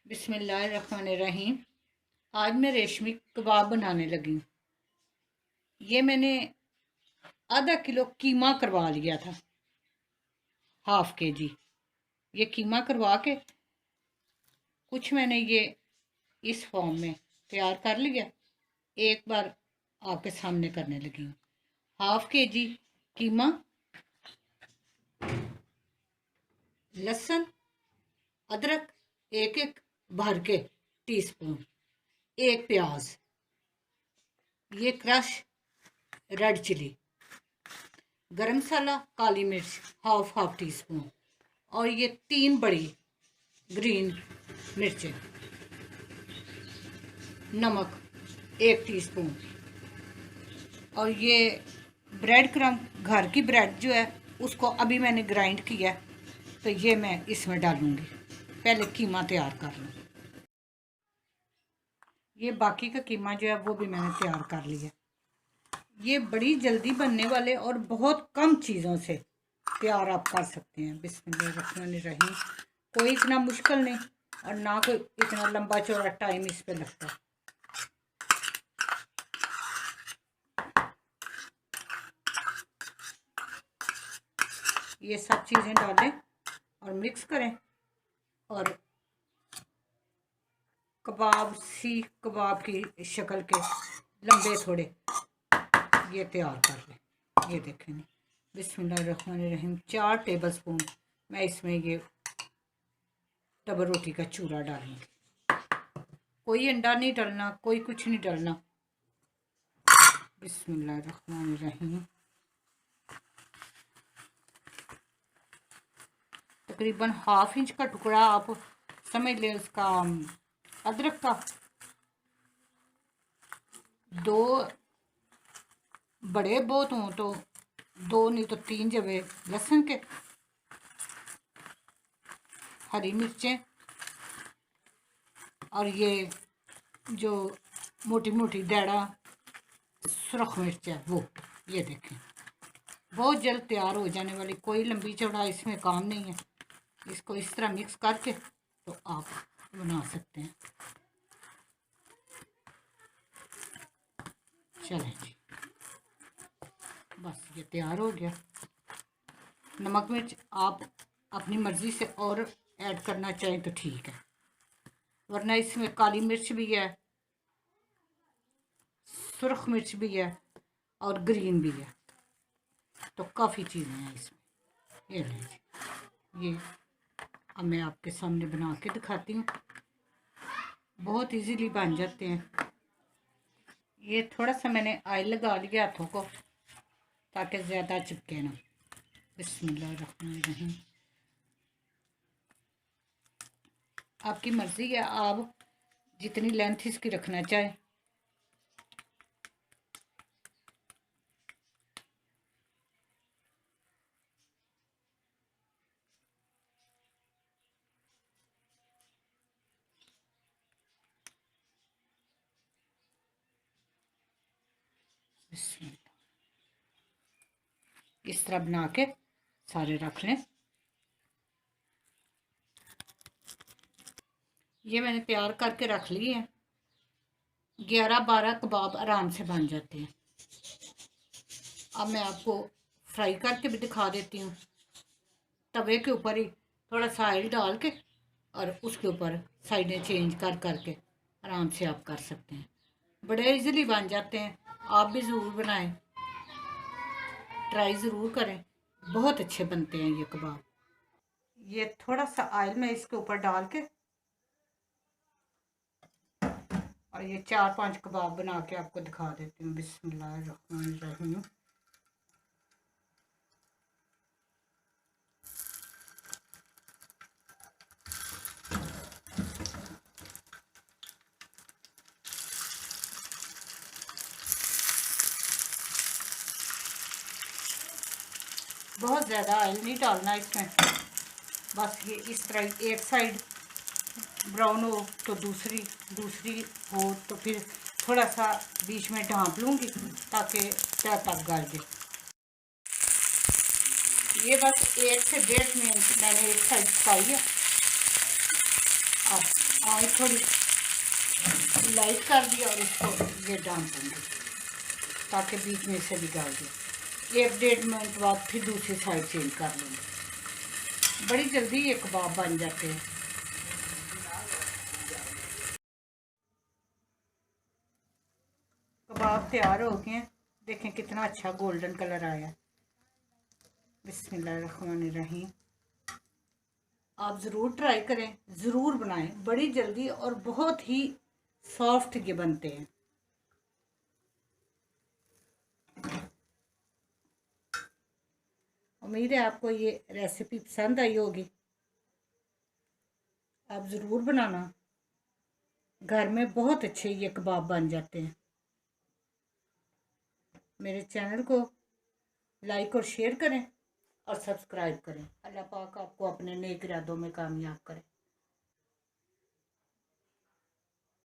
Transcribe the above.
बिस्मिल्लाहिर्रहमानिर्रहीम। आज मैं रेशमी कबाब बनाने लगी हूँ। ये मैंने आधा किलो कीमा करवा लिया था, हाफ के जी। ये कीमा करवा के कुछ मैंने ये इस फॉर्म में तैयार कर लिया। एक बार आपके सामने करने लगी हूँ। हाफ के जी कीमा, लहसुन, अदरक एक एक भर के टीस्पून, एक प्याज, ये क्रश रेड चिली, गरम मसाला, काली मिर्च हाफ टी स्पून, और ये 3 बड़ी ग्रीन मिर्चें, नमक 1 टीस्पून, और ये ब्रेड क्रम, घर की ब्रेड जो है उसको अभी मैंने ग्राइंड किया, तो ये मैं इसमें डालूंगी। पहले कीमा तैयार कर लूँ। ये बाकी का कीमा जो है वो भी मैंने तैयार कर लिया। ये बड़ी जल्दी बनने वाले और बहुत कम चीज़ों से तैयार आप कर सकते हैं। बिस्मिल्लाहिर्रहमानिर्रहीम। कोई इतना मुश्किल नहीं और ना कोई इतना लंबा चौड़ा टाइम इस पे लगता है। ये सब चीज़ें डालें और मिक्स करें और कबाब की शक्ल के लंबे थोड़े ये तैयार कर लें। ये देखें, बिस्मिल्लाहिर्रहमानिर्रहीम। 4 टेबलस्पून मैं इसमें ये डबल रोटी का चूरा डालूंगी। कोई अंडा नहीं डालना, कोई कुछ नहीं डालना। बिस्मिल्लाहिर्रहमानिर्रहीम। तकरीबन ½ इंच का टुकड़ा आप समझ लें उसका अदरक का, 2 बड़े बहुत हों तो 2 नहीं तो 3 जबे लहसुन के, हरी मिर्चें, और ये जो मोटी मोटी दाढ़ा सुरख मिर्च है वो। ये देखें, बहुत जल्द तैयार हो जाने वाली, कोई लंबी चौड़ा इसमें काम नहीं है। इसको इस तरह मिक्स करके तो आप बना सकते हैं। चलें जी, बस ये तैयार हो गया। नमक मिर्च आप अपनी मर्ज़ी से और ऐड करना चाहें तो ठीक है, वरना इसमें काली मिर्च भी है, सुरख मिर्च भी है और ग्रीन भी है, तो काफ़ी चीज़ें हैं इसमें। ये लीजिए, ये अब मैं आपके सामने बना के दिखाती हूँ। बहुत इजीली बन जाते हैं। ये थोड़ा सा मैंने ऑयल लगा लिया हाथों को ताकि ज़्यादा चिपके ना। बिस्मिल्लाहिर्रहमानिर्रहीम। आपकी मर्ज़ी है, आप जितनी लेंथ इसकी रखना चाहें। इस तरह बना के सारे रख लें। ये मैंने तैयार करके रख लिए हैं। 11-12 कबाब आराम से बन जाते हैं। अब मैं आपको फ्राई करके भी दिखा देती हूँ। तवे के ऊपर ही थोड़ा सा ऑयल डाल के और उसके ऊपर साइडें चेंज करके आराम से आप कर सकते हैं। बड़े इजीली बन जाते हैं। आप भी ज़रूर बनाएं, ट्राई ज़रूर करें, बहुत अच्छे बनते हैं ये कबाब। ये थोड़ा सा ऑयल में इसके ऊपर डाल के और ये 4-5 कबाब बना के आपको दिखा देती हूँ। बिस्मिल्लाहिर्रहमानिर्रहीम। बहुत ज़्यादा ऑयल नहीं डालना इसमें, बस ये इस तरह एक साइड ब्राउन हो तो दूसरी हो तो फिर थोड़ा सा बीच में ढाँप लूँगी ताकि तक गल जाए। ये बस 1 से 1.5 मिनट मैंने एक साइड पकाई है। अब आँच थोड़ी लाइट कर दिया और इसको ये डाल दूँगी ताकि बीच में से भी डाल दिया। 1-1.5 मिनट बाद फिर दूसरी साइड चेंज कर लूँगी। बड़ी जल्दी ये कबाब बन जाते हैं। कबाब तैयार हो गए हैं, देखें कितना अच्छा गोल्डन कलर आया। बिस्मिल्लाहिर्रहमानिर्रहीम। आप ज़रूर ट्राई करें, ज़रूर बनाएं। बड़ी जल्दी और बहुत ही सॉफ्ट ये बनते हैं। उम्मीद है आपको ये रेसिपी पसंद आई होगी। आप ज़रूर बनाना, घर में बहुत अच्छे ये कबाब बन जाते हैं। मेरे चैनल को लाइक और शेयर करें और सब्सक्राइब करें। अल्लाह पाक आपको अपने नेक इरादों में कामयाब करें।